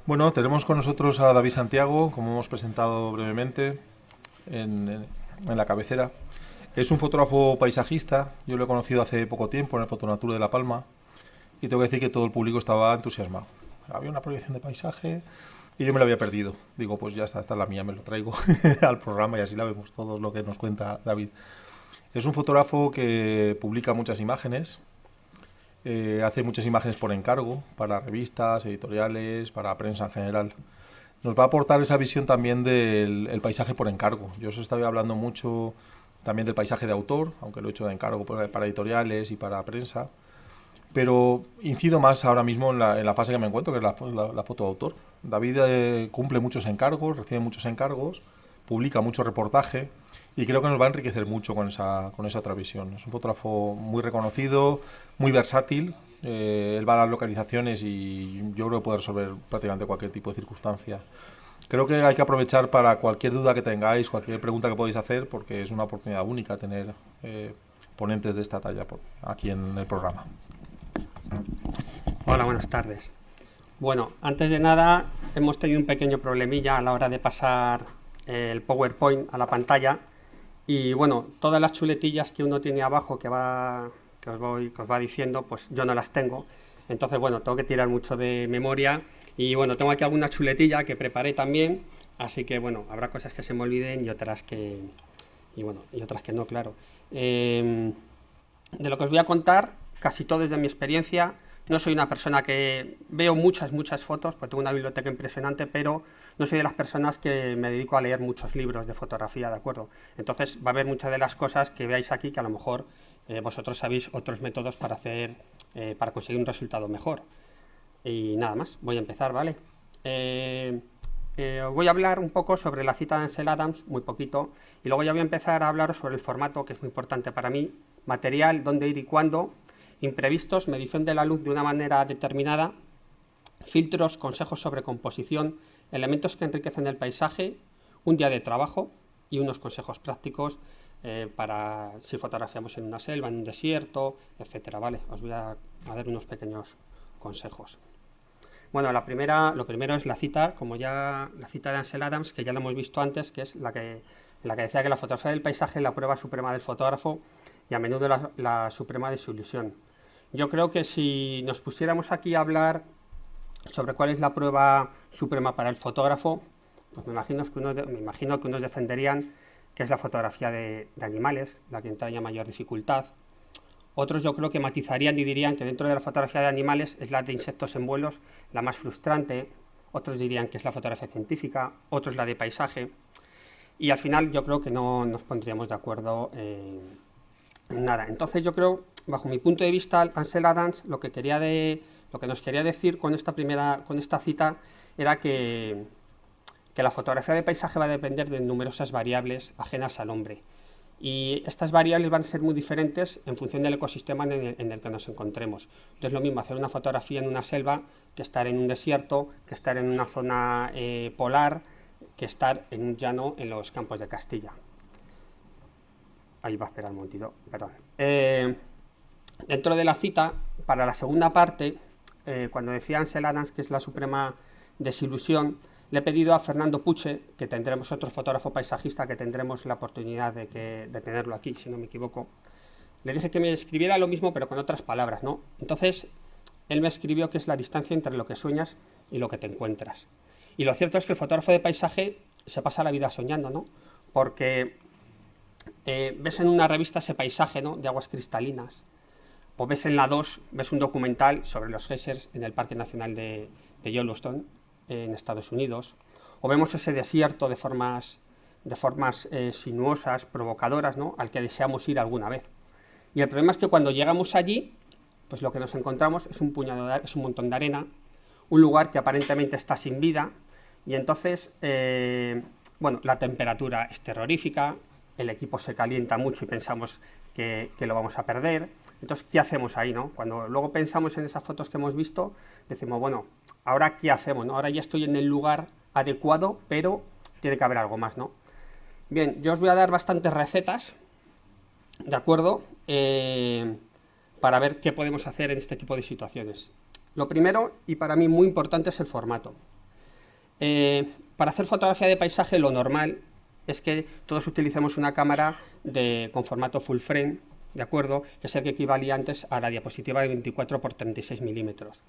Bueno, tenemos con nosotros a David Santiago, como hemos presentado brevemente en la cabecera. Es un fotógrafo paisajista, yo lo he conocido hace poco tiempo en el Fotonatur de La Palma y tengo que decir que todo el público estaba entusiasmado. Había una proyección de paisaje y yo me la había perdido. Digo, pues ya está, esta es la mía, me lo traigo al programa y así la vemos todo lo que nos cuenta David. Es un fotógrafo que publica muchas imágenes, hace muchas imágenes por encargo, para revistas, editoriales, para prensa en general. Nos va a aportar esa visión también del el paisaje por encargo. Yo os estaba hablando mucho también del paisaje de autor, aunque lo he hecho de encargo para editoriales y para prensa, pero incido más ahora mismo en la fase que me encuentro, que es la foto de autor. David cumple muchos encargos, recibe muchos encargos, publica mucho reportaje y creo que nos va a enriquecer mucho con esa otra visión. Es un fotógrafo muy reconocido, muy versátil. Él va a las localizaciones y yo creo que puede resolver prácticamente cualquier tipo de circunstancia. Creo que hay que aprovechar para cualquier duda que tengáis, cualquier pregunta que podáis hacer, porque es una oportunidad única tener ponentes de esta talla aquí en el programa. Hola, buenas tardes. Bueno, antes de nada, hemos tenido un pequeño problemilla a la hora de pasar el PowerPoint a la pantalla y bueno, todas las chuletillas que uno tiene abajo que os va diciendo, pues yo no las tengo. Entonces, bueno, tengo que tirar mucho de memoria y bueno, tengo aquí alguna chuletilla que preparé también, así que bueno, habrá cosas que se me olviden y otras que no, claro. De lo que os voy a contar, casi todo es de mi experiencia. No soy una persona que veo muchas fotos, porque tengo una biblioteca impresionante, pero no soy de las personas que me dedico a leer muchos libros de fotografía, ¿de acuerdo? Entonces va a haber muchas de las cosas que veáis aquí que a lo mejor vosotros sabéis otros métodos para conseguir un resultado mejor. Y nada más, voy a empezar, ¿vale? Os voy a hablar un poco sobre la cita de Ansel Adams, muy poquito, y luego ya voy a empezar a hablar sobre el formato, que es muy importante para mí, material, dónde ir y cuándo, imprevistos, medición de la luz de una manera determinada, filtros, consejos sobre composición, elementos que enriquecen el paisaje, un día de trabajo y unos consejos prácticos para si fotografiamos en una selva, en un desierto, etcétera, ¿vale? Os voy a dar unos pequeños consejos. Bueno, lo primero es la cita, como ya la cita de Ansel Adams, que ya la hemos visto antes, que es la que decía que la fotografía del paisaje es la prueba suprema del fotógrafo y a menudo la suprema de su ilusión. Yo creo que si nos pusiéramos aquí a hablar sobre cuál es la prueba suprema para el fotógrafo, pues me imagino que unos defenderían que es la fotografía de animales, la que entraña mayor dificultad. Otros yo creo que matizarían y dirían que dentro de la fotografía de animales es la de insectos en vuelos la más frustrante. Otros dirían que es la fotografía científica, otros la de paisaje. Y al final yo creo que no nos pondríamos de acuerdo en nada. Entonces yo creo, bajo mi punto de vista, Ansel Adams lo que nos quería decir con esta cita era que la fotografía de paisaje va a depender de numerosas variables ajenas al hombre. Y estas variables van a ser muy diferentes en función del ecosistema en el que nos encontremos. No es lo mismo hacer una fotografía en una selva que estar en un desierto, que estar en una zona polar, que estar en un llano en los campos de Castilla. Ahí va a esperar un momentito, perdón. Dentro de la cita, para la segunda parte, cuando decía Ansel Adams que es la suprema desilusión, le he pedido a Fernando Puche, que tendremos otro fotógrafo paisajista, que tendremos la oportunidad de tenerlo aquí, si no me equivoco. Le dije que me escribiera lo mismo, pero con otras palabras, ¿no? Entonces, él me escribió que es la distancia entre lo que sueñas y lo que te encuentras. Y lo cierto es que el fotógrafo de paisaje se pasa la vida soñando, ¿no? Porque ves en una revista ese paisaje, ¿no?, de aguas cristalinas, o ves en la 2 ves un documental sobre los geysers en el Parque Nacional de Yellowstone, en Estados Unidos, o vemos ese desierto de formas sinuosas, provocadoras, ¿no?, al que deseamos ir alguna vez. Y el problema es que cuando llegamos allí, pues lo que nos encontramos es es un montón de arena, un lugar que aparentemente está sin vida, y entonces, bueno, la temperatura es terrorífica, el equipo se calienta mucho y pensamos que lo vamos a perder. Entonces, ¿qué hacemos ahí, no? Cuando luego pensamos en esas fotos que hemos visto, decimos, bueno, ¿ahora qué hacemos, no? Ahora ya estoy en el lugar adecuado, pero tiene que haber algo más, ¿no? Bien, yo os voy a dar bastantes recetas, ¿de acuerdo? Para ver qué podemos hacer en este tipo de situaciones. Lo primero, y para mí muy importante, es el formato. Para hacer fotografía de paisaje lo normal es que todos utilicemos una cámara con formato full frame, ¿de acuerdo? Que es el que equivalía antes a la diapositiva de 24 por 36 milímetros.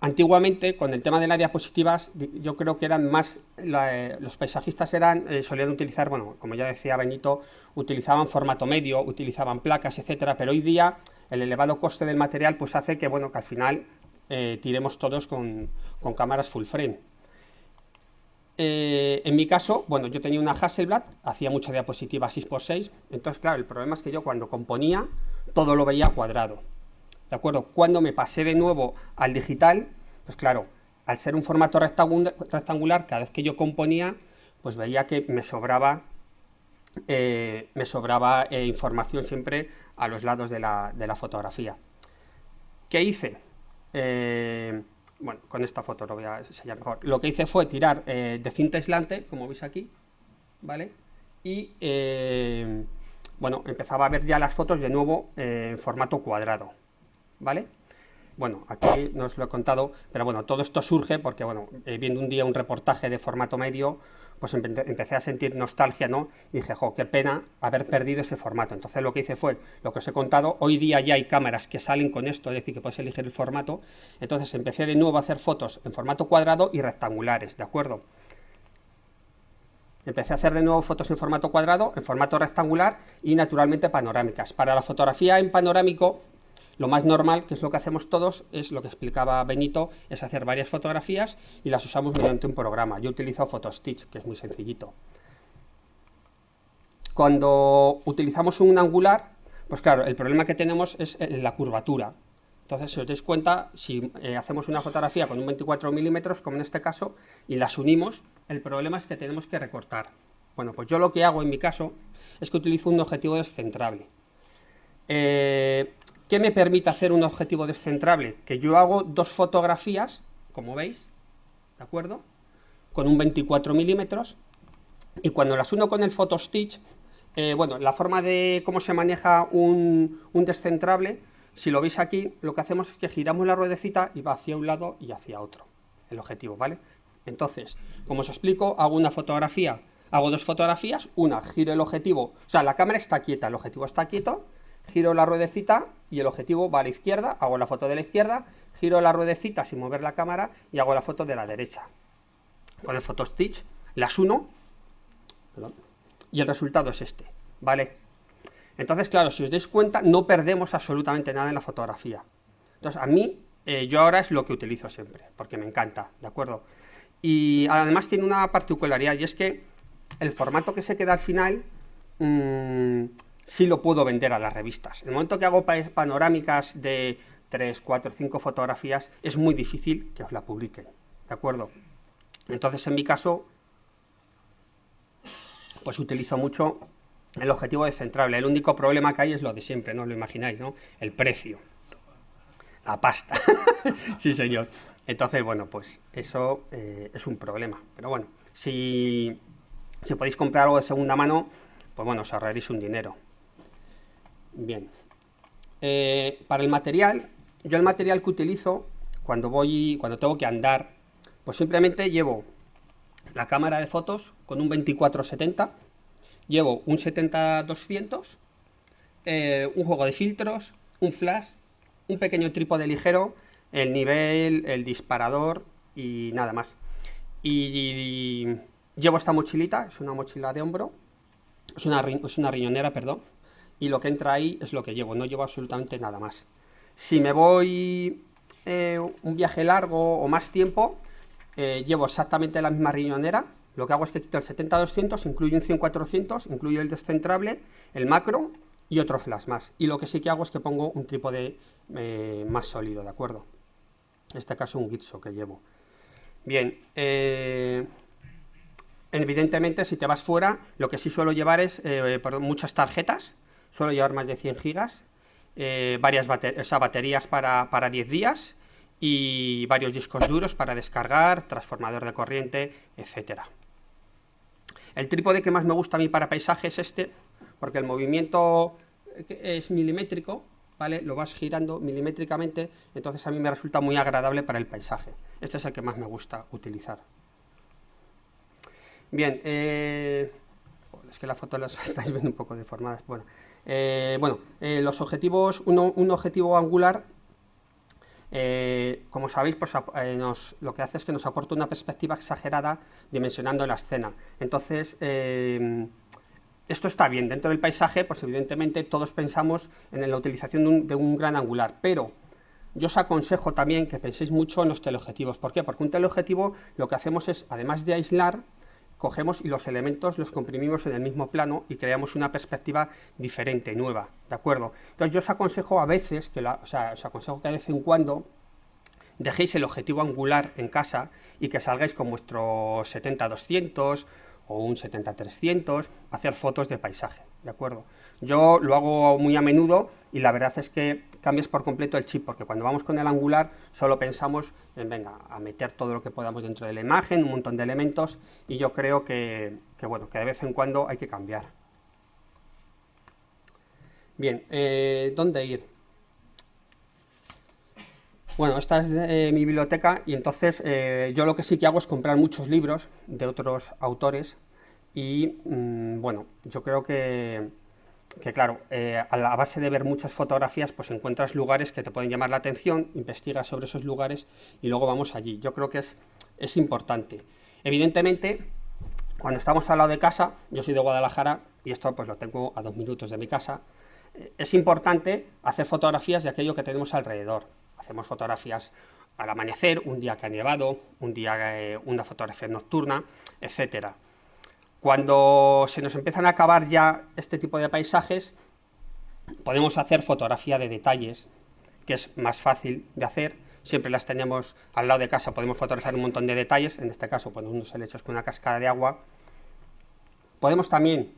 Antiguamente, con el tema de las diapositivas, yo creo que eran más, los paisajistas solían utilizar, bueno, como ya decía Benito, utilizaban formato medio, utilizaban placas, etcétera, pero hoy día el elevado coste del material pues hace que, bueno, que al final tiremos todos con cámaras full frame. En mi caso, bueno, yo tenía una Hasselblad, hacía mucha diapositiva 6x6, entonces claro, el problema es que yo cuando componía todo lo veía cuadrado, ¿de acuerdo? Cuando me pasé de nuevo al digital, pues claro, al ser un formato rectangular, cada vez que yo componía, pues veía que me sobraba información siempre a los lados de la fotografía. ¿Qué hice? Bueno, con esta foto lo voy a enseñar mejor. Lo que hice fue tirar de cinta aislante, como veis aquí, ¿vale? Y bueno, empezaba a ver ya las fotos de nuevo en formato cuadrado, ¿vale? Bueno, aquí no os lo he contado, pero bueno, todo esto surge porque, bueno, viendo un día un reportaje de formato medio, pues empecé a sentir nostalgia, ¿no? Y dije, jo, qué pena haber perdido ese formato. Entonces lo que hice fue, lo que os he contado, hoy día ya hay cámaras que salen con esto, es decir, que puedes elegir el formato. Entonces empecé de nuevo a hacer fotos en formato cuadrado y rectangulares, ¿de acuerdo? Empecé a hacer de nuevo fotos en formato cuadrado, en formato rectangular y naturalmente panorámicas. Para la fotografía en panorámico, lo más normal, que es lo que hacemos todos, es lo que explicaba Benito, es hacer varias fotografías y las usamos mediante un programa. Yo utilizo PhotoStitch, que es muy sencillito. Cuando utilizamos un angular, pues claro, el problema que tenemos es la curvatura. Entonces, si os dais cuenta, si hacemos una fotografía con un 24 milímetros, como en este caso, y las unimos, el problema es que tenemos que recortar. Bueno, pues yo lo que hago en mi caso es que utilizo un objetivo descentrable. ¿Qué me permite hacer un objetivo descentrable? Que yo hago dos fotografías, como veis, ¿de acuerdo? Con un 24 milímetros, y cuando las uno con el PhotoStitch, bueno, la forma de cómo se maneja un descentrable, si lo veis aquí, lo que hacemos es que giramos la ruedecita y va hacia un lado y hacia otro, el objetivo, ¿vale? Entonces, como os explico, hago una fotografía, hago dos fotografías, una, giro el objetivo, o sea, la cámara está quieta, el objetivo está quieto, giro la ruedecita y el objetivo va a la izquierda, hago la foto de la izquierda, giro la ruedecita sin mover la cámara y hago la foto de la derecha. Con el PhotoStitch las uno, perdón, y el resultado es este, ¿vale? Entonces, claro, si os dais cuenta, no perdemos absolutamente nada en la fotografía. Entonces, a mí, yo ahora es lo que utilizo siempre, porque me encanta, ¿de acuerdo? Y además tiene una particularidad, y es que el formato que se queda al final, sí lo puedo vender a las revistas. En el momento que hago panorámicas de 3, 4, 5 fotografías, es muy difícil que os la publiquen, ¿de acuerdo? Entonces, en mi caso, pues utilizo mucho el objetivo descentrable. El único problema que hay es lo de siempre, no os lo imagináis, ¿no? El precio, la pasta. Sí, señor. Entonces, bueno, pues eso es un problema. Pero bueno, si podéis comprar algo de segunda mano, pues bueno, os ahorraréis un dinero. Bien. Para el material, yo el material que utilizo cuando tengo que andar, pues simplemente llevo la cámara de fotos con un 24-70, llevo un 70-200, un juego de filtros, un flash, un pequeño trípode ligero, el nivel, el disparador y nada más. Y llevo esta mochilita, es una mochila de hombro, es una riñonera, perdón, y lo que entra ahí es lo que llevo, no llevo absolutamente nada más. Si me voy un viaje largo o más tiempo, llevo exactamente la misma riñonera. Lo que hago es que quito el 70-200, incluyo un 100-400, incluyo el descentrable, el macro y otro flash más. Y lo que sí que hago es que pongo un trípode más sólido, ¿de acuerdo? En este caso un Gitzo que llevo. Bien, evidentemente si te vas fuera, lo que sí suelo llevar es muchas tarjetas, suelo llevar más de 100 gigas, varias baterías para 10 días y varios discos duros para descargar, transformador de corriente, etcétera. El trípode que más me gusta a mí para paisaje es este, porque el movimiento es milimétrico, ¿vale? Lo vas girando milimétricamente, entonces a mí me resulta muy agradable para el paisaje. Este es el que más me gusta utilizar. Bien, es que la foto la estáis viendo un poco deformadas. Bueno, los objetivos, un objetivo angular, como sabéis, pues, lo que hace es que nos aporta una perspectiva exagerada dimensionando la escena. Entonces, esto está bien. Dentro del paisaje, pues evidentemente todos pensamos en la utilización de un gran angular, pero yo os aconsejo también que penséis mucho en los teleobjetivos. ¿Por qué? Porque un teleobjetivo lo que hacemos es, además de aislar, cogemos y los elementos los comprimimos en el mismo plano y creamos una perspectiva diferente, nueva, ¿de acuerdo? Entonces yo os aconsejo a veces, os aconsejo que de vez en cuando dejéis el objetivo angular en casa y que salgáis con vuestro 70-200 o un 70-300 a hacer fotos de paisaje, ¿de acuerdo? Yo lo hago muy a menudo y la verdad es que cambias por completo el chip, porque cuando vamos con el angular solo pensamos en, venga, a meter todo lo que podamos dentro de la imagen, un montón de elementos, y yo creo que de vez en cuando hay que cambiar. Bien, ¿dónde ir? Bueno, esta es mi biblioteca y entonces yo lo que sí que hago es comprar muchos libros de otros autores y bueno, yo creo que claro, a la base de ver muchas fotografías pues encuentras lugares que te pueden llamar la atención, investigas sobre esos lugares y luego vamos allí. Yo creo que es importante. Evidentemente, cuando estamos al lado de casa, yo soy de Guadalajara y esto pues lo tengo a 2 minutos de mi casa, es importante hacer fotografías de aquello que tenemos alrededor. Hacemos fotografías al amanecer, un día que ha nevado, un día una fotografía nocturna, etcétera. Cuando se nos empiezan a acabar ya este tipo de paisajes, podemos hacer fotografía de detalles, que es más fácil de hacer. Siempre las tenemos al lado de casa, podemos fotografiar un montón de detalles, en este caso pues, unos helechos con una cascada de agua. Podemos también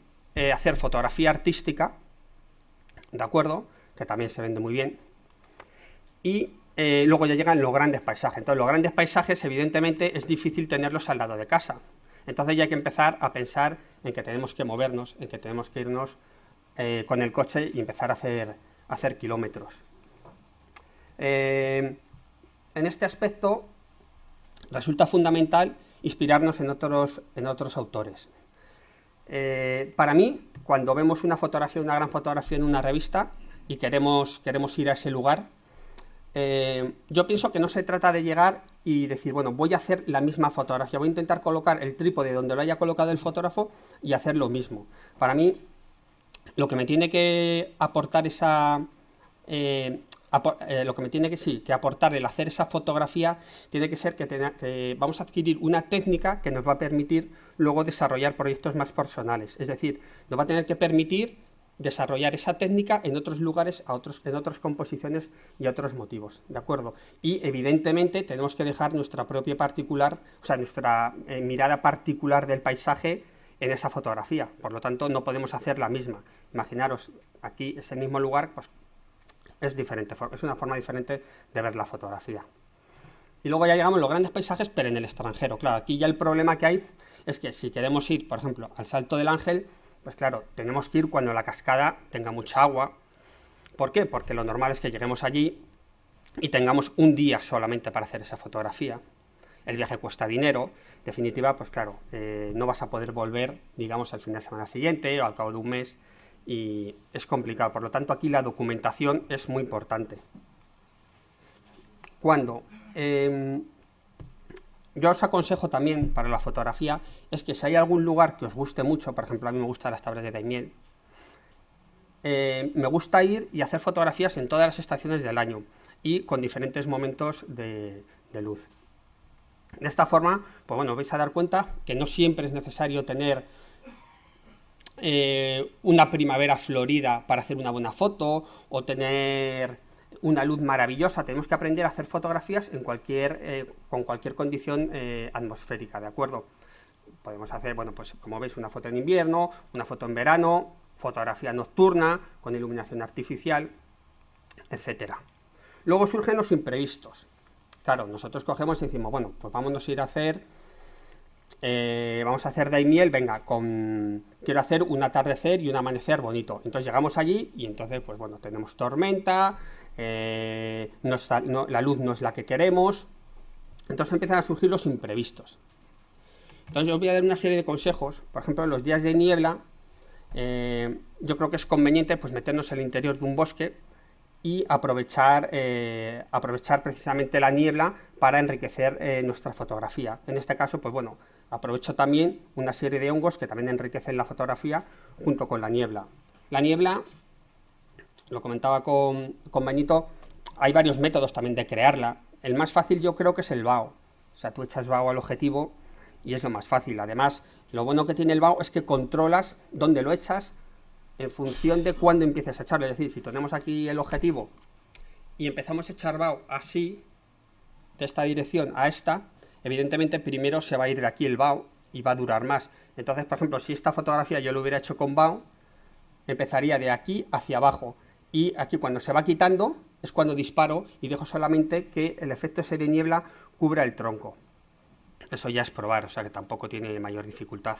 hacer fotografía artística, ¿de acuerdo? Que también se vende muy bien. Y luego ya llegan los grandes paisajes. Entonces los grandes paisajes evidentemente es difícil tenerlos al lado de casa. Entonces ya hay que empezar a pensar en que tenemos que movernos, en que tenemos que irnos con el coche y empezar a hacer kilómetros. En este aspecto resulta fundamental inspirarnos en otros autores. Para mí, cuando vemos una fotografía, una gran fotografía en una revista y queremos ir a ese lugar, yo pienso que no se trata de llegar y decir, bueno, voy a hacer la misma fotografía, voy a intentar colocar el trípode donde lo haya colocado el fotógrafo y hacer lo mismo. Para mí, lo que me tiene que aportar lo que me tiene que aportar el hacer esa fotografía tiene que ser que vamos a adquirir una técnica que nos va a permitir luego desarrollar proyectos más personales. Es decir, nos va a tener que permitir desarrollar esa técnica en otros lugares, en otras composiciones y a otros motivos, ¿de acuerdo? Y evidentemente tenemos que dejar nuestra propia particular, o sea, nuestra mirada particular del paisaje en esa fotografía. Por lo tanto, no podemos hacer la misma. Imaginaros, aquí ese mismo lugar, pues es diferente, es una forma diferente de ver la fotografía. Y luego ya llegamos a los grandes paisajes, pero en el extranjero. Claro, aquí ya el problema que hay es que si queremos ir, por ejemplo, al Salto del Ángel, pues claro, tenemos que ir cuando la cascada tenga mucha agua. ¿Por qué? Porque lo normal es que lleguemos allí y tengamos un día solamente para hacer esa fotografía. El viaje cuesta dinero. En definitiva, pues claro, no vas a poder volver, digamos, al fin de semana siguiente o al cabo de un mes y es complicado. Por lo tanto, aquí la documentación es muy importante. Cuando yo os aconsejo también para la fotografía es que si hay algún lugar que os guste mucho, por ejemplo a mí me gustan las tablas de Daimiel, me gusta ir y hacer fotografías en todas las estaciones del año y con diferentes momentos de luz. De esta forma, pues bueno, vais a dar cuenta que no siempre es necesario tener una primavera florida para hacer una buena foto o tener una luz maravillosa. Tenemos que aprender a hacer fotografías en con cualquier condición atmosférica, ¿de acuerdo? Podemos hacer, bueno, pues como veis, una foto en invierno, una foto en verano, fotografía nocturna con iluminación artificial, etcétera. Luego surgen los imprevistos. Claro, nosotros cogemos y decimos, bueno, pues vámonos a ir a hacer vamos a hacer daimiel, venga, quiero hacer un atardecer y un amanecer bonito. Entonces llegamos allí y entonces, pues bueno, tenemos tormenta, la luz no es la que queremos, entonces empiezan a surgir los imprevistos. Entonces yo os voy a dar una serie de consejos. Por ejemplo, en los días de niebla, yo creo que es conveniente pues meternos en el interior de un bosque y aprovechar precisamente la niebla para enriquecer nuestra fotografía. En este caso, pues bueno, aprovecho también una serie de hongos que también enriquecen la fotografía junto con la niebla. La niebla, lo comentaba con Benito, hay varios métodos también de crearla. El más fácil yo creo que es el BAO. O sea, tú echas BAO al objetivo y es lo más fácil. Además, lo bueno que tiene el BAO es que controlas dónde lo echas en función de cuándo empieces a echarlo. Es decir, si tenemos aquí el objetivo y empezamos a echar BAO así, de esta dirección a esta, evidentemente primero se va a ir de aquí el BAO y va a durar más. Entonces, por ejemplo, si esta fotografía yo lo hubiera hecho con BAO, empezaría de aquí hacia abajo. Y aquí cuando se va quitando es cuando disparo y dejo solamente que el efecto ese de niebla cubra el tronco. Eso ya es probar, o sea que tampoco tiene mayor dificultad.